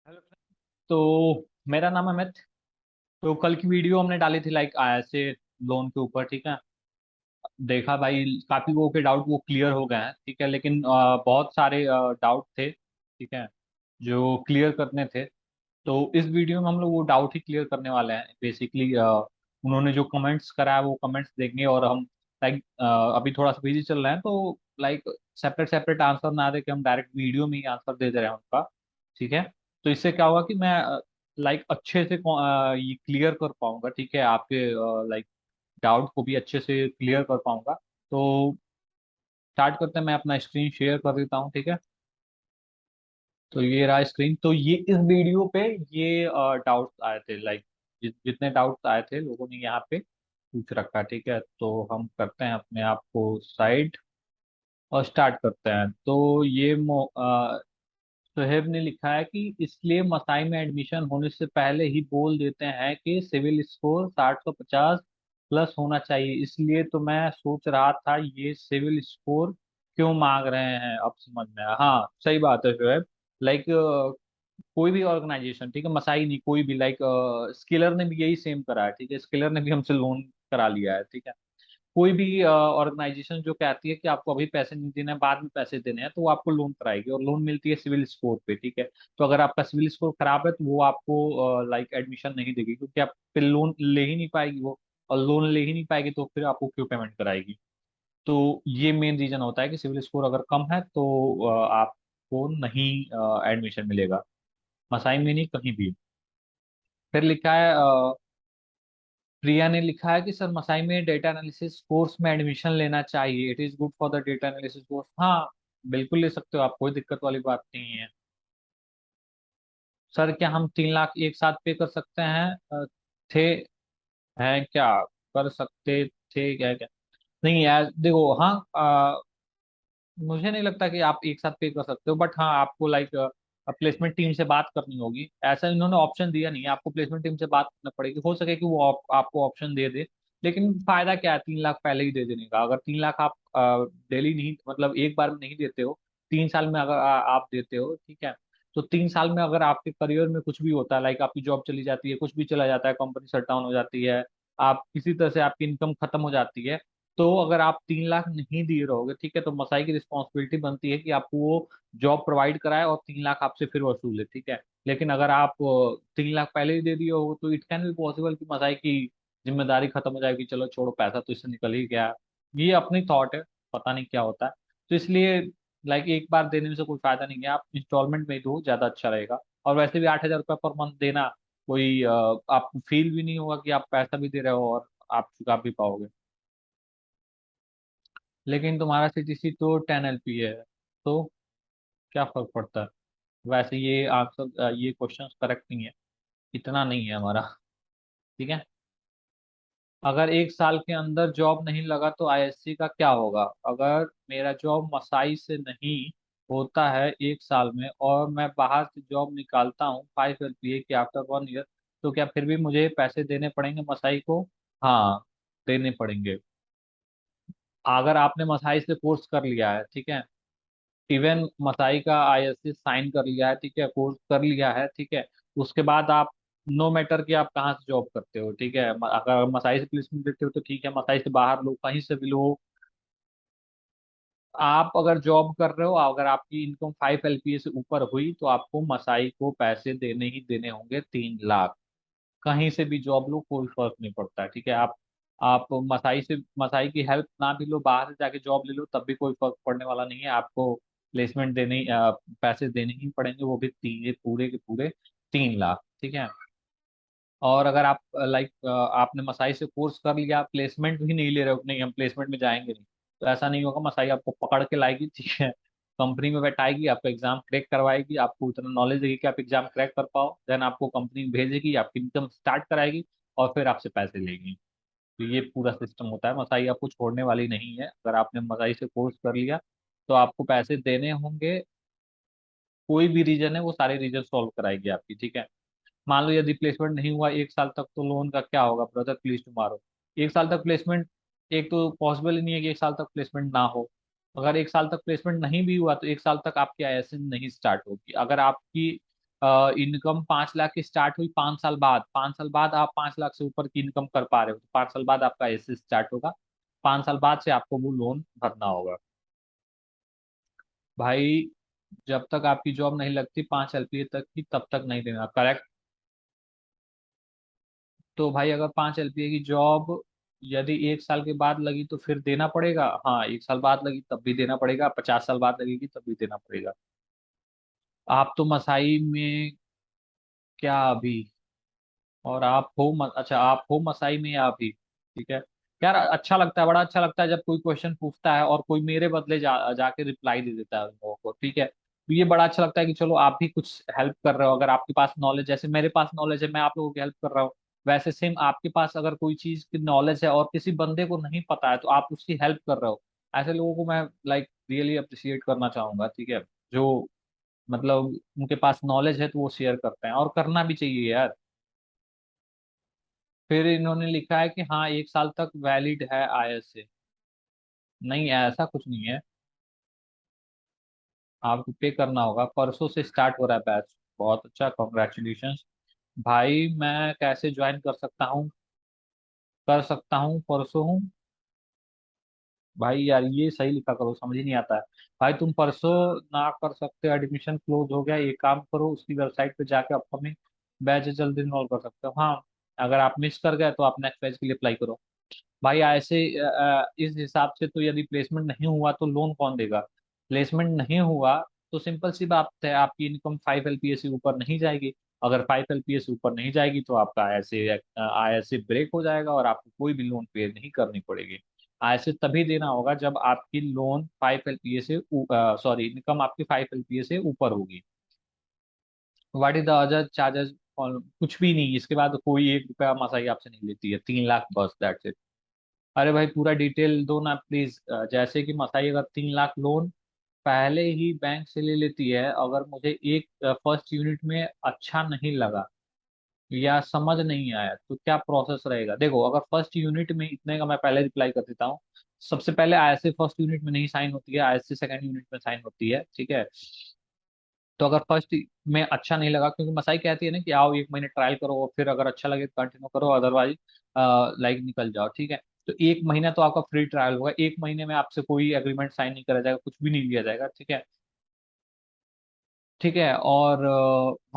Hello. तो मेरा नाम है अमित। तो कल की वीडियो हमने डाली थी लाइक ऐसे लोन के ऊपर, ठीक है। देखा भाई, काफी लोगों के डाउट वो क्लियर हो गए हैं, ठीक है। लेकिन बहुत सारे डाउट थे, ठीक है, जो क्लियर करने थे। तो इस वीडियो में हम लोग वो डाउट ही क्लियर करने वाले हैं बेसिकली। उन्होंने जो कमेंट्स करा है वो कमेंट्स देंगे, और हम लाइक अभी थोड़ा सा बिजी चल रहे हैं, तो लाइक सेपरेट सेपरेट आंसर ना दे के हम डायरेक्ट वीडियो में ही आंसर दे दे रहे हैं उनका, ठीक है। तो इससे क्या होगा कि मैं लाइक अच्छे से ये क्लियर कर पाऊंगा, ठीक है, आपके लाइक डाउट को भी अच्छे से क्लियर कर पाऊंगा। तो स्टार्ट करते हैं, मैं अपना स्क्रीन शेयर कर देता हूँ, ठीक है। तो ये रहा स्क्रीन। तो ये इस वीडियो पे ये डाउट्स आए थे, लाइक जितने डाउट्स आए थे लोगों ने यहाँ पे पूछ रखा, ठीक है। तो हम करते हैं अपने आप को साइड और स्टार्ट करते हैं। तो ये सोहेब ने लिखा है कि इसलिए मसाई में एडमिशन होने से पहले ही बोल देते हैं कि सिविल स्कोर 750 प्लस होना चाहिए। इसलिए तो मैं सोच रहा था ये सिविल स्कोर क्यों मांग रहे हैं, अब समझ में आया। हाँ, सही बात है शोएब। लाइक कोई भी ऑर्गेनाइजेशन, ठीक है, मसाई नहीं, कोई भी, लाइक स्किलर ने भी यही सेम करा है, ठीक है। स्किलर ने भी हमसे लोन करा लिया है, ठीक है। कोई भी ऑर्गेनाइजेशन जो कहती है कि आपको अभी पैसे नहीं देने हैं, बाद में पैसे देने हैं, तो वो आपको लोन कराएगी, और लोन मिलती है सिविल स्कोर पे, ठीक है। तो अगर आपका सिविल स्कोर खराब है तो वो आपको लाइक एडमिशन नहीं देगी, क्योंकि आप पे लोन ले ही नहीं पाएगी वो। और लोन ले ही नहीं पाएगी तो फिर आपको क्यों पेमेंट कराएगी। तो ये मेन रीजन होता है कि सिविल स्कोर अगर कम है तो आपको नहीं एडमिशन मिलेगा, मसाई में नहीं, कहीं भी। फिर लिखा है प्रिया ने लिखा है कि सर मसाई में डेटा एनालिसिस कोर्स में एडमिशन लेना चाहिए, it is good for the data analysis course. हाँ, बिल्कुल ले सकते हो आप, कोई दिक्कत वाली बात नहीं है। सर क्या हम 3 लाख एक साथ पे कर सकते हैं? थे, हैं क्या, कर सकते थे क्या क्या? नहीं यार, देखो, हाँ, मुझे नहीं लगता कि आप एक साथ पे कर सकते हो, बट हाँ, आपको लाइक प्लेसमेंट टीम से बात करनी होगी। ऐसा इन्होंने ऑप्शन दिया नहीं है, आपको प्लेसमेंट टीम से बात करना पड़ेगी। हो सके कि वो आपको ऑप्शन दे दे। लेकिन फायदा क्या है 3 लाख पहले ही दे देने का? अगर 3 लाख आप डेली नहीं, मतलब एक बार में नहीं देते हो, 3 साल में अगर आप देते हो, ठीक है। तो 3 साल में अगर आपके करियर में कुछ भी होता है, लाइक आपकी जॉब चली जाती है, कुछ भी चला जाता है, कंपनी शट डाउन हो जाती है, आप किसी तरह से आपकी इनकम खत्म हो जाती है, तो अगर आप 3 लाख नहीं दिए रहोगे, ठीक है, तो मसाई की रिस्पॉन्सिबिलिटी बनती है कि आपको वो जॉब प्रोवाइड कराए और 3 लाख आपसे फिर वसूले, ठीक है। लेकिन अगर आप 3 लाख पहले ही दे दिए हो तो इट कैन बी पॉसिबल कि मसाई की जिम्मेदारी खत्म हो जाएगी, चलो छोड़ो, पैसा तो इससे निकल ही गया। ये अपनी थॉट है, पता नहीं क्या होता है। तो इसलिए लाइक एक बार देने में से कोई फायदा नहीं है, आप इंस्टॉलमेंट में ही दो, ज्यादा अच्छा रहेगा। और वैसे भी 8,000 रुपये पर मंथ देना कोई आपको फील भी नहीं होगा कि आप पैसा भी दे रहे हो और आप चुका भी पाओगे। लेकिन तुम्हारा सीटीसी तो 10 LP है, तो क्या फर्क पड़ता है? वैसे ये आंसर, ये क्वेश्चन करेक्ट नहीं है, इतना नहीं है हमारा, ठीक है। अगर 1 साल के अंदर जॉब नहीं लगा तो आईएससी का क्या होगा? अगर मेरा जॉब मसाई से नहीं होता है 1 साल में, और मैं बाहर से जॉब निकालता हूँ 5 LPA के आफ्टर 1 ईयर, तो क्या फिर भी मुझे पैसे देने पड़ेंगे मसाई को? हाँ, देने पड़ेंगे। अगर आपने मसाई से कोर्स कर लिया है, ठीक है, इवन मसाई का आईएससी साइन कर लिया है, ठीक है, कोर्स कर लिया है, ठीक है, उसके बाद आप, नो मैटर कि आप कहाँ से जॉब करते हो, ठीक है, अगर मसाई से प्लेसमेंट देते हो तो ठीक है, मसाई से बाहर लो, कहीं से भी लो, आप अगर जॉब कर रहे हो, अगर आपकी इनकम 5 LPA से ऊपर हुई तो आपको मसाई को पैसे देने ही देने होंगे, 3 लाख। कहीं से भी जॉब लो, कोई फर्क नहीं पड़ता है, ठीक है। आप मसाई की हेल्प ना भी लो, बाहर से जाके जॉब ले लो, तब भी कोई फर्क पड़ने वाला नहीं है आपको। प्लेसमेंट पैसे देने ही पड़ेंगे, वो भी तीन, पूरे के पूरे 3 लाख, ठीक है। और अगर आप लाइक आपने मसाई से कोर्स कर लिया, प्लेसमेंट भी नहीं ले रहे हो, नहीं हम प्लेसमेंट में जाएंगे नहीं, तो ऐसा नहीं होगा। मसाई आपको पकड़ के लाएगी, ठीक है, कंपनी में बैठाएगी, आपका एग्जाम क्रैक करवाएगी, आपको उतना नॉलेज देगी कि आप एग्जाम क्रैक कर पाओ, देन आपको कंपनी भेजेगी, आपकी इनकम स्टार्ट कराएगी, और फिर आपसे पैसे लेगी। तो ये पूरा सिस्टम होता है, मसाई आपको छोड़ने वाली नहीं है। अगर आपने मसाई से कोर्स कर लिया तो आपको पैसे देने होंगे। कोई भी रीजन है वो सारे रीजन सॉल्व कराएगी आपकी, ठीक है। मान लो यदि प्लेसमेंट नहीं हुआ 1 साल तक, तो लोन का क्या होगा ब्रदर, प्लीज टुमारो। 1 साल तक प्लेसमेंट, एक तो पॉसिबल ही नहीं है कि 1 साल तक प्लेसमेंट ना हो। अगर 1 साल तक प्लेसमेंट नहीं भी हुआ तो 1 साल तक आपकी आईएसएन नहीं स्टार्ट होगी। अगर आपकी इनकम 5 लाख की स्टार्ट हुई 5 साल बाद, 5 साल बाद आप 5 लाख से ऊपर की इनकम कर पा रहे हो तो 5 साल बाद आपका एसए स्टार्ट होगा। 5 साल बाद से आपको वो लोन भरना होगा। भाई जब तक आपकी जॉब नहीं लगती 5 एलपीए तक की, तब तक नहीं देना, करेक्ट। तो भाई अगर 5 एलपीए की जॉब यदि 1 साल के बाद लगी तो फिर देना पड़ेगा, हाँ 1 साल बाद लगी तब भी देना पड़ेगा, 50 साल बाद लगेगी तब भी देना पड़ेगा। आप तो मसाई में क्या अभी, और आप हो अच्छा आप हो मसाई में या अभी, ठीक है। यार अच्छा लगता है, बड़ा अच्छा लगता है जब कोई क्वेश्चन पूछता है और कोई मेरे बदले जाके रिप्लाई दे देता है उन लोगों को, ठीक है। तो ये बड़ा अच्छा लगता है कि चलो आप भी कुछ हेल्प कर रहे हो, अगर आपके पास नॉलेज, जैसे मेरे पास नॉलेज है मैं आप लोगों की हेल्प कर रहा हूँ, वैसे सेम आपके पास अगर कोई चीज की नॉलेज है और किसी बंदे को नहीं पता है तो आप उसकी हेल्प कर रहे हो। ऐसे लोगों को मैं लाइक रियली अप्रिशिएट करना चाहूंगा, ठीक है। जो मतलब उनके पास नॉलेज है तो वो शेयर करते हैं, और करना भी चाहिए यार। फिर इन्होंने लिखा है कि हाँ 1 साल तक वैलिड है आईएसए। नहीं ऐसा कुछ नहीं है, आपको पे करना होगा, परसों से स्टार्ट हो रहा है बैच। बहुत अच्छा, कॉन्ग्रेचुलेशंस। भाई मैं कैसे ज्वाइन कर सकता हूँ, कर सकता हूँ परसों हूँ। भाई यार ये सही लिखा करो, समझ ही नहीं आता है। भाई तुम परसों ना कर सकते, एडमिशन क्लोज हो गया, एक काम करो उसकी वेबसाइट पे जाके अपकमिंग बैच जल्दी इनरोल कर सकते हो, हाँ। अगर आप मिस कर गए तो आप नेक्स्ट बैच के लिए अप्लाई करो। भाई ऐसे इस हिसाब से तो यदि प्लेसमेंट नहीं हुआ तो लोन कौन देगा। प्लेसमेंट नहीं हुआ तो सिंपल सी बात है, आपकी इनकम 5 एलपीए से ऊपर नहीं जाएगी। अगर 5 एलपीए से ऊपर नहीं जाएगी तो आपका आईएसए ब्रेक हो जाएगा और आपको कोई भी लोन पे नहीं करनी पड़ेगी। आईएसए तभी देना होगा जब आपकी लोन 5 एलपीए से सॉरी इनकम आपकी 5 एलपीए से ऊपर होगी। What is the other charges, कुछ भी नहीं, इसके बाद कोई 1 रुपया मसाई आपसे नहीं लेती है, 3 लाख बस, दैट्स इट। अरे भाई पूरा डिटेल दो ना प्लीज। जैसे कि मसाई अगर 3 लाख लोन पहले ही बैंक से ले लेती है, अगर मुझे एक फर्स्ट यूनिट में अच्छा नहीं लगा या समझ नहीं आया तो क्या प्रोसेस रहेगा। देखो अगर फर्स्ट यूनिट में इतने का, मैं पहले रिप्लाई कर देता हूँ। सबसे पहले आईएसए फर्स्ट यूनिट में नहीं साइन होती है, आईएसए सेकंड यूनिट में साइन होती है, ठीक है। तो अगर फर्स्ट में अच्छा नहीं लगा, क्योंकि मसाई कहती है ना कि आओ 1 महीने ट्रायल करो और फिर अगर अच्छा लगे तो कंटिन्यू करो, अदरवाइज लाइक निकल जाओ, ठीक है। तो 1 महीना तो आपका फ्री ट्रायल होगा, 1 महीने में आपसे कोई एग्रीमेंट साइन नहीं करा जाएगा, कुछ भी नहीं लिया जाएगा, ठीक है। ठीक है, और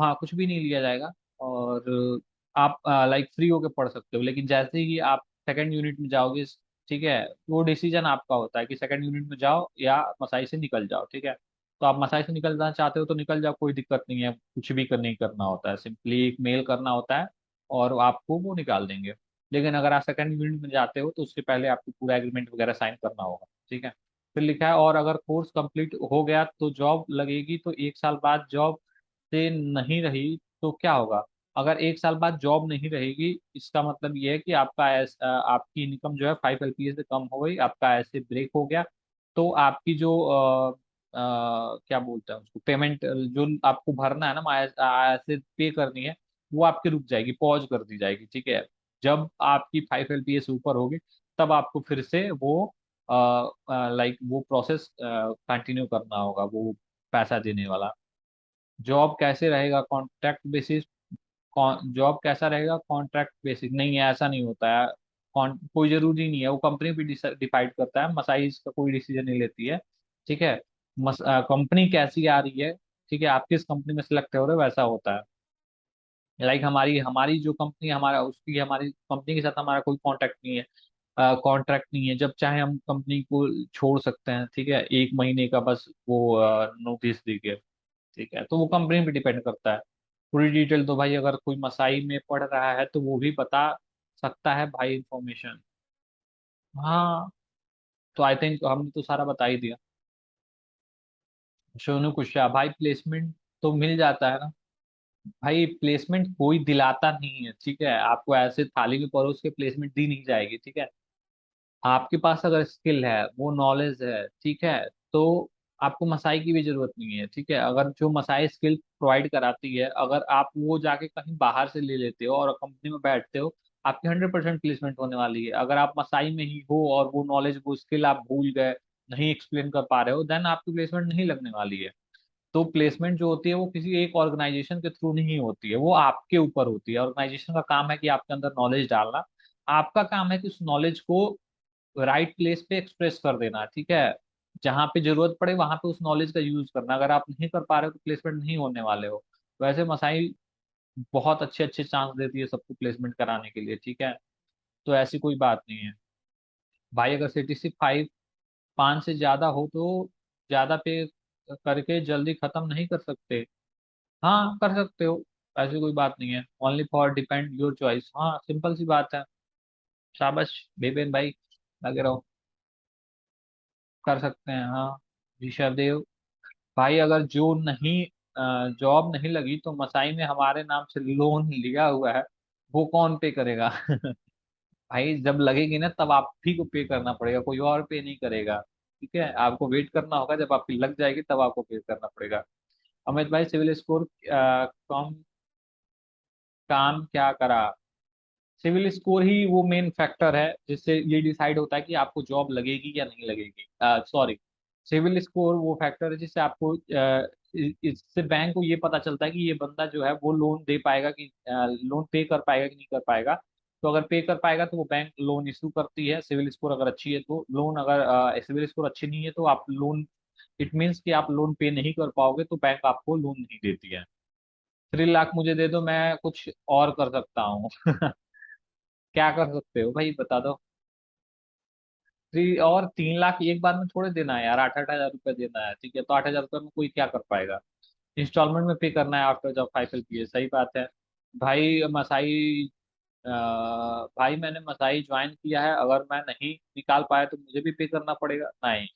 हाँ कुछ भी नहीं लिया जाएगा। और आप लाइक फ्री होके पढ़ सकते हो, लेकिन जैसे ही आप सेकंड यूनिट में जाओगे, ठीक है, वो डिसीजन आपका होता है कि सेकंड यूनिट में जाओ या मसाई से निकल जाओ, ठीक है। तो आप मसाई से निकलना चाहते हो तो निकल जाओ, कोई दिक्कत नहीं है, कुछ भी नहीं करना होता है, सिंपली एक मेल करना होता है और आपको वो निकाल देंगे। लेकिन अगर आप सेकंड यूनिट में जाते हो तो उसके पहले आपको पूरा एग्रीमेंट वगैरह साइन करना होगा, ठीक है। फिर लिखा है और अगर कोर्स कंप्लीट हो गया तो जॉब लगेगी, तो 1 साल बाद जॉब से नहीं रही तो क्या होगा। अगर 1 साल बाद जॉब नहीं रहेगी, इसका मतलब ये है कि आपकी इनकम जो है 5 एलपीए से कम हो गई, आपका ऐसे ब्रेक हो गया। तो आपकी जो क्या बोलते हैं उसको, पेमेंट जो आपको भरना है ना, ऐसे पे करनी है, वो आपकी रुक जाएगी, पॉज कर दी जाएगी, ठीक है। जब आपकी 5 एलपीए से ऊपर होगी तब आपको फिर से वो लाइक वो प्रोसेस कंटिन्यू करना होगा, वो पैसा देने वाला। जॉब कैसे रहेगा, कॉन्ट्रैक्ट बेसिस। जॉब कैसा रहेगा, कॉन्ट्रैक्ट बेसिस नहीं है, ऐसा नहीं होता है। कोई जरूरी नहीं है, वो कंपनी भी डिसाइड करता है, मसाई इसका कोई डिसीजन नहीं लेती है, ठीक है। कंपनी कैसी आ रही है, ठीक है, आप किस कंपनी में सिलेक्ट हो रहे हो वैसा होता है। लाइक हमारी हमारी जो कंपनी, हमारा उसकी हमारी कंपनी के साथ हमारा कोई कॉन्ट्रैक्ट नहीं है, कॉन्ट्रैक्ट नहीं है, जब चाहे हम कंपनी को छोड़ सकते हैं, ठीक है, 1 महीने का बस वो नोटिस दीजिए, ठीक है। तो वो कंपनी पे डिपेंड करता है। पूरी डिटेल तो भाई अगर कोई मसाई में पढ़ रहा है तो वो भी बता सकता है भाई इंफॉर्मेशन। हाँ तो आई थिंक हमने तो सारा बता ही दिया। सोनू कुशा भाई, प्लेसमेंट तो मिल जाता है ना। भाई प्लेसमेंट कोई दिलाता नहीं है, ठीक है, आपको ऐसे थाली में परोस के प्लेसमेंट दी नहीं जाएगी, ठीक है। आपके पास अगर स्किल है, वो नॉलेज है, ठीक है, तो आपको मसाई की भी जरूरत नहीं है, ठीक है। अगर जो मसाई स्किल प्रोवाइड कराती है, अगर आप वो जाके कहीं बाहर से ले लेते हो और कंपनी में बैठते हो, आपकी 100% प्लेसमेंट होने वाली है। अगर आप मसाई में ही हो और वो नॉलेज वो स्किल आप भूल गए, नहीं एक्सप्लेन कर पा रहे हो, देन आपकी प्लेसमेंट नहीं लगने वाली है। तो प्लेसमेंट जो होती है वो किसी एक ऑर्गेनाइजेशन के थ्रू नहीं होती है, वो आपके ऊपर होती है। ऑर्गेनाइजेशन का काम है कि आपके अंदर नॉलेज डालना, आपका काम है कि उस नॉलेज को राइट प्लेस पे एक्सप्रेस कर देना, ठीक है। जहाँ पे जरूरत पड़े वहां पे उस नॉलेज का यूज करना। अगर आप नहीं कर पा रहे हो तो प्लेसमेंट नहीं होने वाले हो। वैसे मसाई बहुत अच्छे अच्छे चांस देती है सबको प्लेसमेंट कराने के लिए, ठीक है। तो ऐसी कोई बात नहीं है भाई। अगर CTC 5 से ज्यादा हो तो ज्यादा पे करके जल्दी खत्म नहीं कर सकते। हाँ कर सकते हो, ऐसी कोई बात नहीं है। Only for depend your choice, हाँ सिंपल सी बात है। शाबाश बेबेन भाई, लगे रहो, कर सकते हैं हाँ। ऋषभ देव भाई, अगर जो नहीं जॉब नहीं लगी तो मसाई में हमारे नाम से लोन लिया हुआ है, वो कौन पे करेगा? भाई जब लगेगी ना तब आप ही को पे करना पड़ेगा, कोई और पे नहीं करेगा। ठीक है, आपको वेट करना होगा, जब आपकी लग जाएगी तब आपको पे करना पड़ेगा। अमित भाई सिविल स्कोर कम काम क्या करा? सिविल स्कोर ही वो मेन फैक्टर है जिससे ये डिसाइड होता है कि आपको जॉब लगेगी या नहीं लगेगी। सॉरी, सिविल स्कोर वो फैक्टर है जिससे आपको इससे बैंक को ये पता चलता है कि ये बंदा जो है वो लोन दे पाएगा कि लोन पे कर पाएगा कि नहीं कर पाएगा। तो अगर पे कर पाएगा तो वो बैंक लोन इशू करती है, सिविल स्कोर अगर अच्छी है तो। लोन अगर सिविल स्कोर अच्छी नहीं है तो आप लोन, इट मीन्स कि आप लोन पे नहीं कर पाओगे तो बैंक आपको लोन नहीं देती है। 3 लाख मुझे दे दो, मैं कुछ और कर सकता हूँ। क्या कर सकते हो भाई बता दो। थ्री और 3 लाख एक बार में थोड़े देना है यार, 8-8 हजार रुपये देना है, ठीक है। तो 8 हजार रुपये में कोई क्या कर पाएगा? इंस्टॉलमेंट में पे करना है आफ्टर जब 5 LPA, सही बात है। भाई मसाई भाई मैंने मसाई ज्वाइन किया है, अगर मैं नहीं निकाल पाया तो मुझे भी पे करना पड़ेगा? नहीं,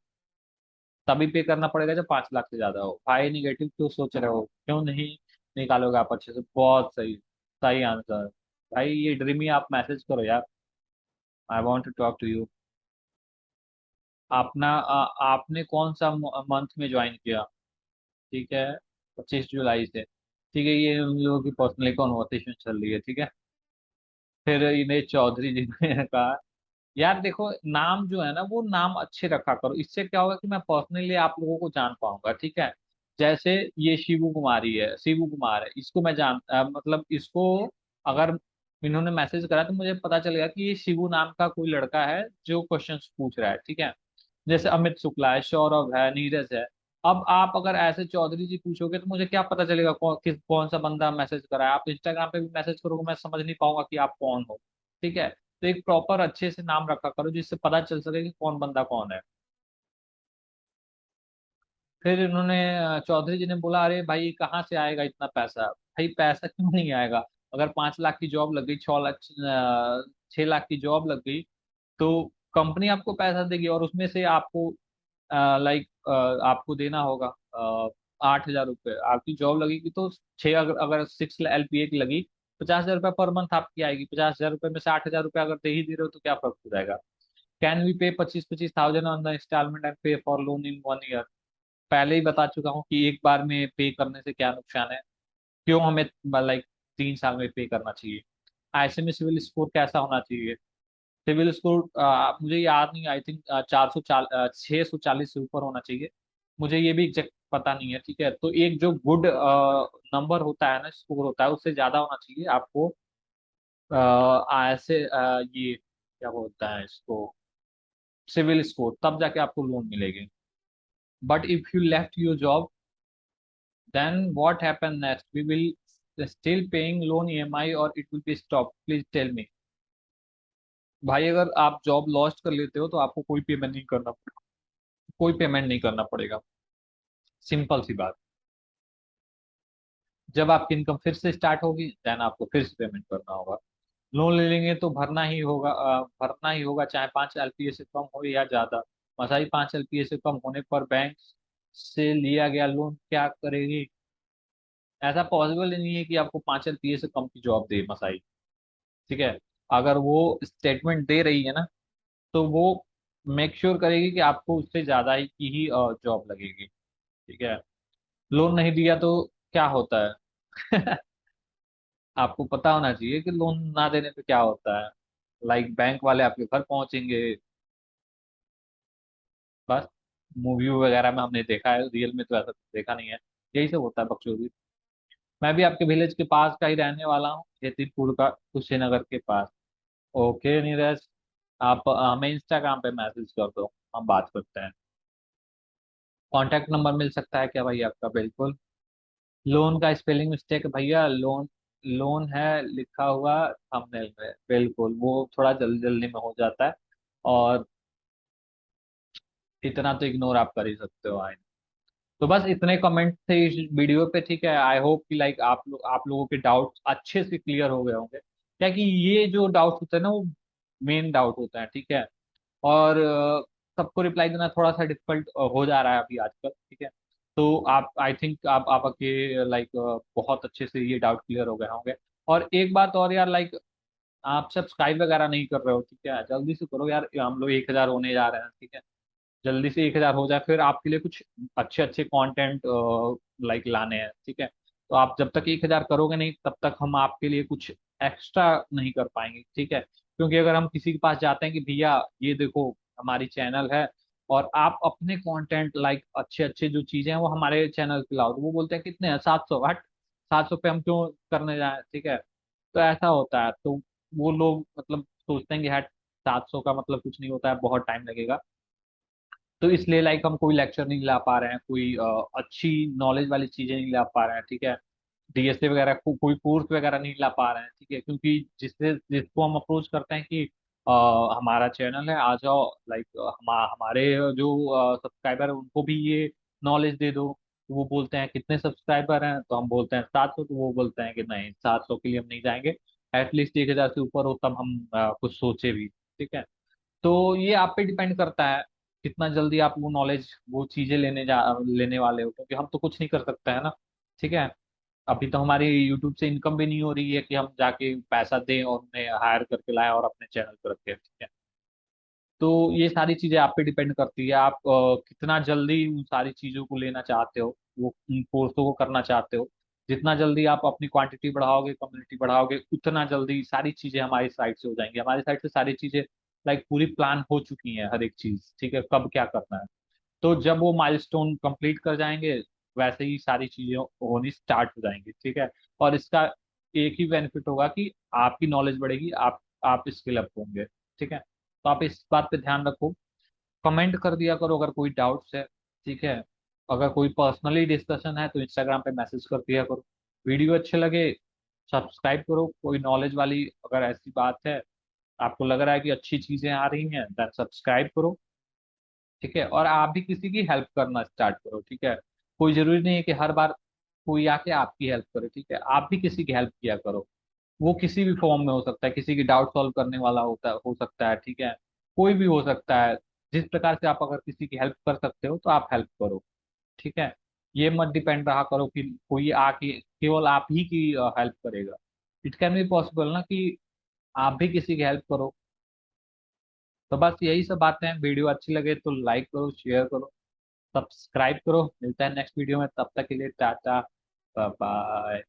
तभी पे करना पड़ेगा जब 5 लाख से ज्यादा हो। भाई निगेटिव क्यों सोच रहे हो, क्यों नहीं निकालोगे आप अच्छे से? बहुत सही, सही आंसर। भाई ये ड्रीमी आप मैसेज करो यार, I want to talk to you. आपने कौन सा मंथ में ज्वाइन किया? ठीक है, 25 जुलाई से, ठीक है। ये उन लोगों की पर्सनली कॉन्वर्सेशन चल रही है, ठीक है। फिर इन्हें चौधरी जी ने कहा, यार देखो नाम जो है ना वो नाम अच्छे रखा करो, इससे क्या होगा कि मैं पर्सनली आप लोगों को जान पाऊंगा, ठीक है। जैसे ये शिवू कुमारी है, शिवू कुमार है, इसको मैं मतलब इसको अगर इन्होंने मैसेज करा तो मुझे पता चलेगा कि ये शिवू नाम का कोई लड़का है जो क्वेश्चंस पूछ रहा है, ठीक है। जैसे अमित शुक्ला है, सौरभ है, नीरज है। अब आप अगर ऐसे चौधरी जी पूछोगे तो मुझे क्या पता चलेगा कौन सा बंदा मैसेज करा है? आप इंस्टाग्राम पे भी मैसेज करोगे, मैं समझ नहीं पाऊंगा कि आप कौन हो, ठीक है। तो एक प्रॉपर अच्छे से नाम रखा करो जिससे पता चल सके कि कौन बंदा कौन है। फिर इन्होंने चौधरी जी ने बोला, अरे भाई कहाँ से आएगा इतना पैसा? भाई पैसा क्यों नहीं आएगा? अगर 5 लाख की जॉब लग गई, 6 लाख 6 लाख की जॉब लग गई, तो कंपनी आपको पैसा देगी और उसमें से आपको लाइक आपको देना होगा 8 हजार रुपये। आपकी जॉब लगेगी तो छः, अगर 6 LPA की लगी, 50 हजार रुपये पर मंथ आपकी आएगी। 50 हजार रुपये में से 8 हजार रुपये अगर दे ही दे रहे हो तो क्या फर्क हो जाएगा? कैन वी पे 25,000 ऑन द इंस्टॉलमेंट एंड पे फॉर लोन इन 1 ईयर? पहले ही बता चुका हूँ कि एक बार में पे करने से क्या नुकसान है, क्यों हमें लाइक 3 साल में पे करना चाहिए? ऐसे में सिविल स्कोर कैसा होना चाहिए? सिविल स्कोर मुझे याद नहीं, आई थिंक 640 से ऊपर होना चाहिए। मुझे ये भी एग्जैक्ट पता नहीं है, ठीक है। तो एक जो गुड नंबर होता है ना, स्कोर होता है, उससे ज्यादा होना चाहिए आपको। ऐसे ये क्या बोलता है इसको, सिविल स्कोर, तब जाके आपको लोन मिलेगी। But if you left your job, then what happen next? We will still paying loan EMI और it will be stop? Please tell me. भाई अगर आप जॉब लॉस्ट कर लेते हो तो आपको कोई पेमेंट नहीं करना, कोई पेमेंट नहीं करना पड़ेगा, सिंपल सी बात। जब आपकी इनकम फिर से स्टार्ट होगी देन आपको फिर से पेमेंट करना होगा। लोन ले लेंगे तो भरना ही होगा, भरना ही होगा, चाहे 5 LPA से कम हो या ज्यादा। मसाई 5 LPA से कम होने पर बैंक से लिया गया लोन क्या करेगी? ऐसा पॉसिबल ही नहीं है कि आपको 5 LPA से कम की जॉब दे मसाई, ठीक है। अगर वो स्टेटमेंट दे रही है ना तो वो मेक श्योर करेगी कि आपको उससे ज्यादा ही की ही जॉब लगेगी, ठीक है। लोन नहीं दिया तो क्या होता है? आपको पता होना चाहिए कि लोन ना देने पे क्या होता है। लाइक बैंक वाले आपके घर पहुंचेंगे, बस। मूवी वगैरह में हमने देखा है, रियल में तो ऐसा देखा नहीं है। यही सब होता है बकचोदी। मैं भी आपके विलेज के पास का ही रहने वाला हूँ, जैतीपुर का, कुशीनगर के पास। ओके नीरज, आप हमें इंस्टाग्राम पे मैसेज कर दो, हम बात करते हैं। कांटेक्ट नंबर मिल सकता है क्या भाई आपका? बिल्कुल। लोन का स्पेलिंग मिस्टेक भैया, लोन लोन है लिखा हुआ थंबनेल में, बिल्कुल वो थोड़ा जल्दी जल्दी में हो जाता है। और इतना तो इग्नोर आप कर ही सकते हो। तो बस इतने कमेंट थे इस वीडियो पे, ठीक है। आई होप कि लाइक आप लोगों के डाउट्स अच्छे से क्लियर हो गए होंगे, क्या कि ये जो डाउट्स होते हैं ना, वो मेन डाउट होता है, ठीक है। और सबको रिप्लाई देना थोड़ा सा डिफिकल्ट हो जा रहा है अभी आजकल, ठीक है। तो आप, आई थिंक आप आपके लाइक बहुत अच्छे से ये डाउट क्लियर हो गए होंगे। और एक बात और यार, लाइक आप सब्सक्राइब वगैरह नहीं कर रहे हो, ठीक है, जल्दी से करो यार, हम लोग 1,000 होने जा रहे हैं, ठीक है। जल्दी से 1,000 हो जाए, फिर आपके लिए कुछ अच्छे अच्छे कंटेंट लाइक लाने हैं, ठीक है। तो आप जब तक 1,000 करोगे नहीं, तब तक हम आपके लिए कुछ एक्स्ट्रा नहीं कर पाएंगे, ठीक है। क्योंकि अगर हम किसी के पास जाते हैं कि भैया ये देखो हमारी चैनल है, और आप अपने कंटेंट लाइक अच्छे अच्छे जो चीजें हैं वो हमारे चैनल पे लाओ, तो वो बोलते हैं कितने हैं, 700, हट 700 पे हम क्यों करने जाए, ठीक है। तो ऐसा होता है, तो वो लोग मतलब सोचते हैं कि हट 700 का मतलब कुछ नहीं होता है, बहुत टाइम लगेगा। तो इसलिए लाइक हम कोई लेक्चर नहीं ला पा रहे हैं, कोई अच्छी नॉलेज वाली चीजें नहीं ला पा रहे हैं, ठीक है। डीएसए वगैरह कोई कोर्स वगैरह नहीं ला पा रहे हैं, ठीक है, क्योंकि जिसको हम अप्रोच करते हैं कि अ, हमारा चैनल है, आ जाओ, लाइक हमारे जो सब्सक्राइबर है उनको भी ये नॉलेज दे दो, तो वो बोलते हैं कितने सब्सक्राइबर हैं, तो हम बोलते हैं 700, तो वो बोलते हैं कि नहीं 700 के लिए हम नहीं जाएंगे, एटलीस्ट 1,000 से ऊपर हो तब हम कुछ सोचे भी, ठीक है। तो ये आप पे डिपेंड करता है कितना जल्दी आप वो नॉलेज, वो चीजें लेने वाले हो, क्योंकि हम तो कुछ नहीं कर सकते हैं ना, ठीक है। अभी तो हमारी यूट्यूब से इनकम भी नहीं हो रही है कि हम जाके पैसा दें और उन्हें हायर करके लाएं और अपने चैनल पर रखें, ठीक है। तो ये सारी चीजें आप पे डिपेंड करती है, आप कितना जल्दी उन सारी चीजों को लेना चाहते हो, वो उन कोर्सों को करना चाहते हो। जितना जल्दी आप अपनी क्वांटिटी बढ़ाओगे, कम्युनिटी बढ़ाओगे, उतना जल्दी सारी चीजें हमारी साइड से हो जाएंगी, हमारी साइड से सारी चीजें लाइक पूरी प्लान हो चुकी हैं, हर एक चीज, ठीक है, कब क्या करना है। तो जब वो माइलस्टोन कंप्लीट कर जाएंगे, वैसे ही सारी चीजें होनी स्टार्ट हो जाएंगी, ठीक है। और इसका एक ही बेनिफिट होगा कि आपकी नॉलेज बढ़ेगी, आप स्किल अप होंगे, ठीक है। तो आप इस बात पे ध्यान रखो, कमेंट कर दिया करो अगर कोई डाउट्स है, ठीक है। अगर कोई पर्सनली डिस्कशन है तो इंस्टाग्राम पे मैसेज कर दिया करो। वीडियो अच्छे लगे सब्सक्राइब करो, कोई नॉलेज वाली अगर ऐसी बात है, आपको लग रहा है कि अच्छी चीजें आ रही हैं, देन सब्सक्राइब करो, ठीक है। और आप भी किसी की हेल्प करना स्टार्ट करो, ठीक है। कोई जरूरी नहीं है कि हर बार कोई आके आपकी हेल्प करे, ठीक है, आप भी किसी की हेल्प किया करो। वो किसी भी फॉर्म में हो सकता है, किसी की डाउट सॉल्व करने वाला हो सकता है, ठीक है। कोई भी हो सकता है, जिस प्रकार से आप अगर किसी की हेल्प कर सकते हो तो आप हेल्प करो, ठीक है। ये मत डिपेंड रहा करो कि कोई आके केवल आप ही की हेल्प करेगा। इट कैन बी पॉसिबल ना कि आप भी किसी की हेल्प करो। तो बस यही सब बातें हैं, वीडियो अच्छी लगे तो लाइक करो, शेयर करो, सब्सक्राइब करो। मिलता है नेक्स्ट वीडियो में, तब तक के लिए टाटा, बाय बाय।